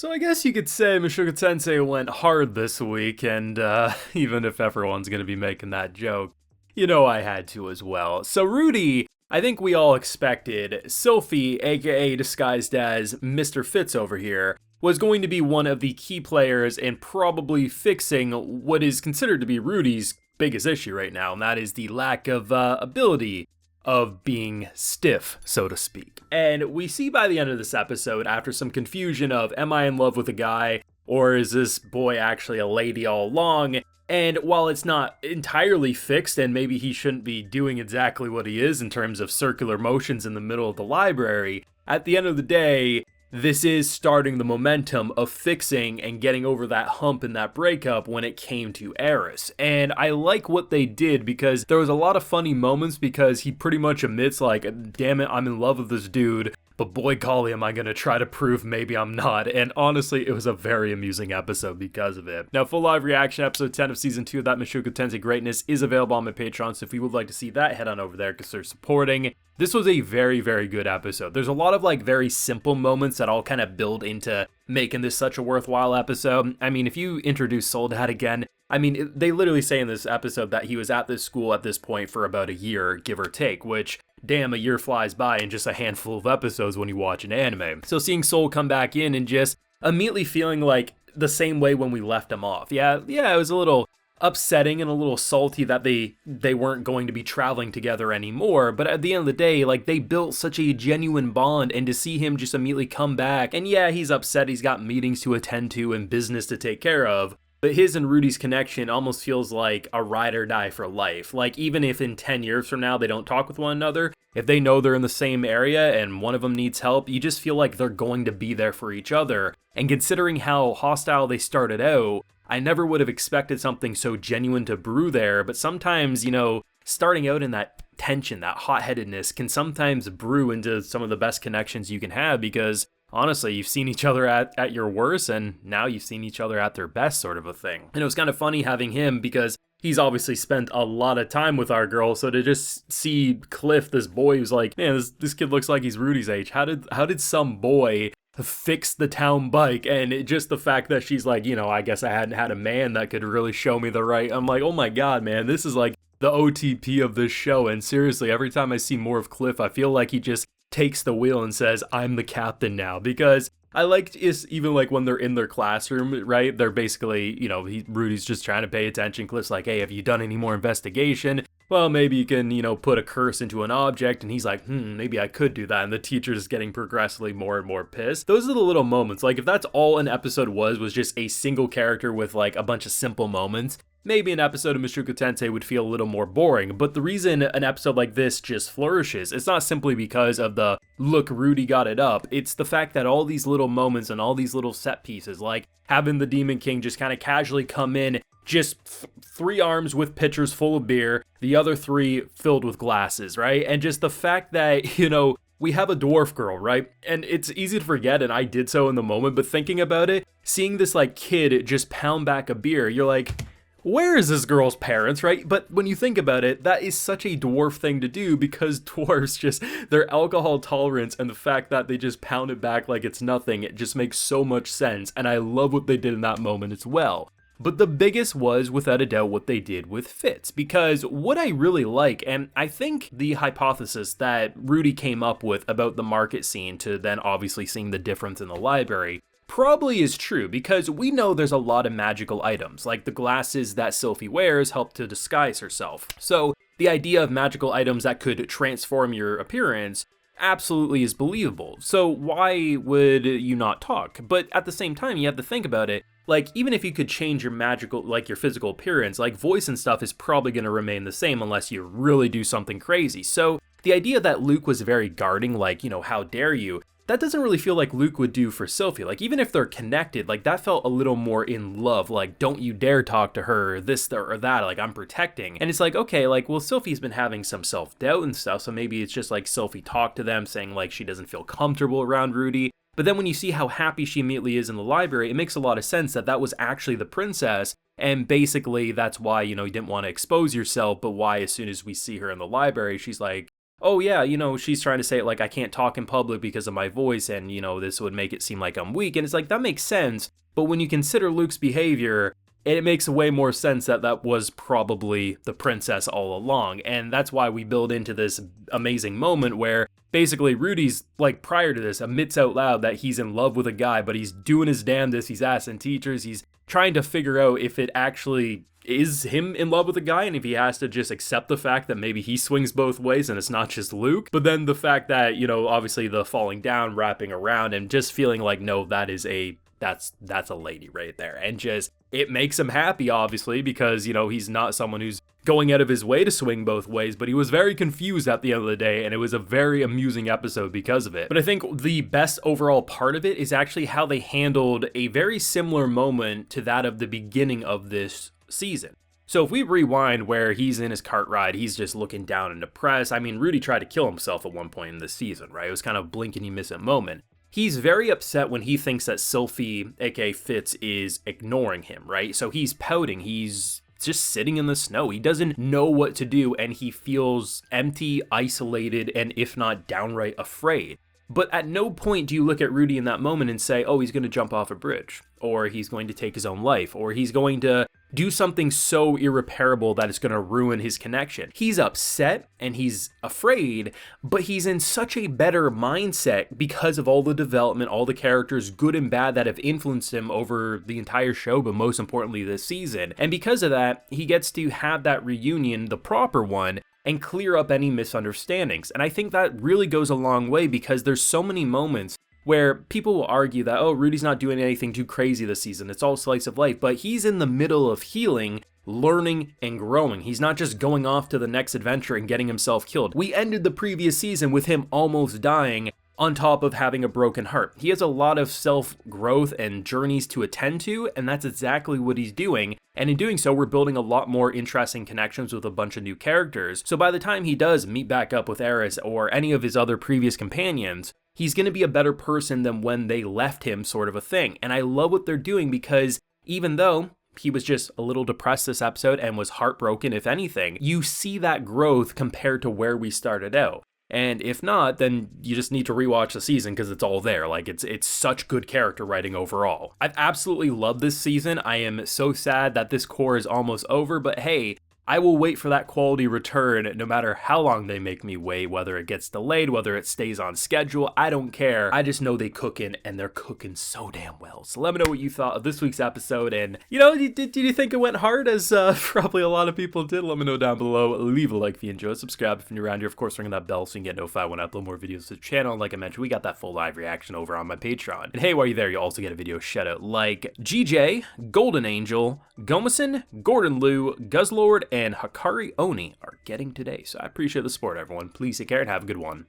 So I guess you could say Mushoku Tensei went hard this week, and even if everyone's gonna be making that joke, I had to as well. So Rudy, I think we all expected Sophie, aka disguised as Mr. Fitz over here, was going to be one of the key players in probably fixing what is considered to be Rudy's biggest issue right now, and that is the lack of ability of being stiff, so to speak. And we see by the end of this episode, after some confusion of, am I in love with a guy, or is this boy actually a lady all along? And while it's not entirely fixed, and maybe he shouldn't be doing exactly what he is in terms of circular motions in the middle of the library, at the end of the day, this is starting the momentum of fixing and getting over that hump in that breakup when it came to Eris. And I like what they did because there was a lot of funny moments because he pretty much admits like, damn it, I'm in love with this dude, but boy golly, am I gonna try to prove maybe I'm not. And honestly, it was a very amusing episode because of it. Now, full live reaction episode 10 of season 2 of that Mushoku Tensei greatness is available on my Patreon, so if you would like to see that, head on over there because they're supporting. This was a very, very good episode. There's a lot of like very simple moments that all kind of build into making this such a worthwhile episode. I mean, if you introduce Soledad again, they literally say in this episode that he was at this school at this point for about a year, give or take, which, damn, a year flies by in just a handful of episodes when you watch an anime. So seeing Sol come back in and just immediately feeling like the same way when we left him off. Yeah, it was a little upsetting and a little salty that they weren't going to be traveling together anymore, but at the end of the day, like, they built such a genuine bond, and to see him just immediately come back, and yeah, he's upset, he's got meetings to attend to and business to take care of, but his and Rudy's connection almost feels like a ride or die for life. Like, even if in 10 years from now they don't talk with one another, if they know they're in the same area and one of them needs help, you just feel like they're going to be there for each other. And considering how hostile they started out, I never would have expected something so genuine to brew there, but sometimes, starting out in that tension, that hot-headedness can sometimes brew into some of the best connections you can have because, honestly, you've seen each other at your worst, and now you've seen each other at their best, sort of a thing. And it was kind of funny having him because he's obviously spent a lot of time with our girl, so to just see Cliff, this boy who's like, man, this kid looks like he's Rudy's age. How did some boy fix the town bike? And just the fact that she's like, I guess I hadn't had a man that could really show me the right. I'm like, oh my god, man, this is like the OTP of this show. And seriously, every time I see more of Cliff, I feel like he just takes the wheel and says, I'm the captain now. Because I like is even like when they're in their classroom, right? They're basically, Rudy's just trying to pay attention. Cliff's like, hey, have you done any more investigation? Well, maybe you can, put a curse into an object. And he's like, maybe I could do that. And the teacher's getting progressively more and more pissed. Those are the little moments. Like, if that's all an episode was just a single character with like a bunch of simple moments, maybe an episode of Mushoku Tensei would feel a little more boring, but the reason an episode like this just flourishes, it's not simply because of the, look, Rudy got it up, it's the fact that all these little moments and all these little set pieces, like having the Demon King just kind of casually come in, just three arms with pitchers full of beer, the other three filled with glasses, right? And just the fact that, we have a dwarf girl, right? And it's easy to forget, and I did so in the moment, but thinking about it, seeing this like kid just pound back a beer, you're like, where is this girl's parents, right? But when you think about it, that is such a dwarf thing to do because dwarves just, their alcohol tolerance and the fact that they just pound it back like it's nothing, it just makes so much sense. And I love what they did in that moment as well. But the biggest was, without a doubt, what they did with Fitz, because what I really like, and I think the hypothesis that Rudy came up with about the market scene to then obviously seeing the difference in the library, probably is true, because we know there's a lot of magical items, like the glasses that Sophie wears help to disguise herself. So the idea of magical items that could transform your appearance absolutely is believable. So why would you not talk? But at the same time, you have to think about it. Like, even if you could change your magical, like your physical appearance, like voice and stuff is probably going to remain the same unless you really do something crazy. So the idea that Luke was very guarding, like, how dare you, that doesn't really feel like Luke would do for Sophie. Like, even if they're connected, like, that felt a little more in love. Like, don't you dare talk to her, this or that, like, I'm protecting. And it's like, okay, like, well, Sophie's been having some self-doubt and stuff, so maybe it's just like Sophie talked to them saying, like, she doesn't feel comfortable around Rudy. But then when you see how happy she immediately is in the library, it makes a lot of sense that that was actually the princess. And basically, that's why, you didn't want to expose yourself, but why as soon as we see her in the library, she's like, oh yeah, she's trying to say like I can't talk in public because of my voice, and this would make it seem like I'm weak, and it's like that makes sense. But when you consider Luke's behavior, it makes way more sense that that was probably the princess all along. And that's why we build into this amazing moment where basically Rudy's, like prior to this, admits out loud that he's in love with a guy, but he's doing his damnedest. He's asking teachers. He's trying to figure out if it actually is him in love with a guy, and if he has to just accept the fact that maybe he swings both ways and it's not just Luke. But then the fact that, obviously the falling down, wrapping around, and just feeling like, no, that's a lady right there. And just, it makes him happy, obviously, because, he's not someone who's going out of his way to swing both ways, but he was very confused at the end of the day, and it was a very amusing episode because of it. But I think the best overall part of it is actually how they handled a very similar moment to that of the beginning of this season. So if we rewind where he's in his cart ride, he's just looking down and depressed. I mean, Rudy tried to kill himself at one point in this season, right? It was kind of blink and you miss it moment. He's very upset when he thinks that Sylphie, aka Fitz, is ignoring him, right? So he's pouting, he's just sitting in the snow. He doesn't know what to do, and he feels empty, isolated, and if not downright afraid. But at no point do you look at Rudy in that moment and say, oh, he's going to jump off a bridge, or he's going to take his own life, or he's going to do something so irreparable that it's going to ruin his connection. He's upset and he's afraid, but he's in such a better mindset because of all the development, all the characters, good and bad, that have influenced him over the entire show, but most importantly this season. And because of that, he gets to have that reunion, the proper one, and clear up any misunderstandings. And I think that really goes a long way, because there's so many moments where people will argue that, oh, Rudy's not doing anything too crazy this season, it's all slice of life, but he's in the middle of healing, learning, and growing. He's not just going off to the next adventure and getting himself killed. We ended the previous season with him almost dying, on top of having a broken heart. He has a lot of self-growth and journeys to attend to, and that's exactly what he's doing. And in doing so, we're building a lot more interesting connections with a bunch of new characters. So by the time he does meet back up with Eris or any of his other previous companions, he's going to be a better person than when they left him, sort of a thing. And I love what they're doing, because even though he was just a little depressed this episode and was heartbroken, if anything, you see that growth compared to where we started out. And if not, then you just need to rewatch the season, because it's all there. Like, it's such good character writing overall. I've absolutely loved this season. I am so sad that this core is almost over, but hey, I will wait for that quality return no matter how long they make me wait, whether it gets delayed, whether it stays on schedule. I don't care. I just know they cooking, and they're cooking so damn well. So let me know what you thought of this week's episode, and did you think it went hard, as probably a lot of people did? Let me know down below. Leave a like if you enjoyed, subscribe if you're new around here, of course ring that bell so you can get notified when I upload more videos to the channel. And like I mentioned, we got that full live reaction over on my Patreon. And hey, while you're there, you also get a video shout out like GJ, Golden Angel, Gomison, Gordon Liu, Guzzlord, and Hakari Oni are getting today. So I appreciate the support, everyone. Please take care and have a good one.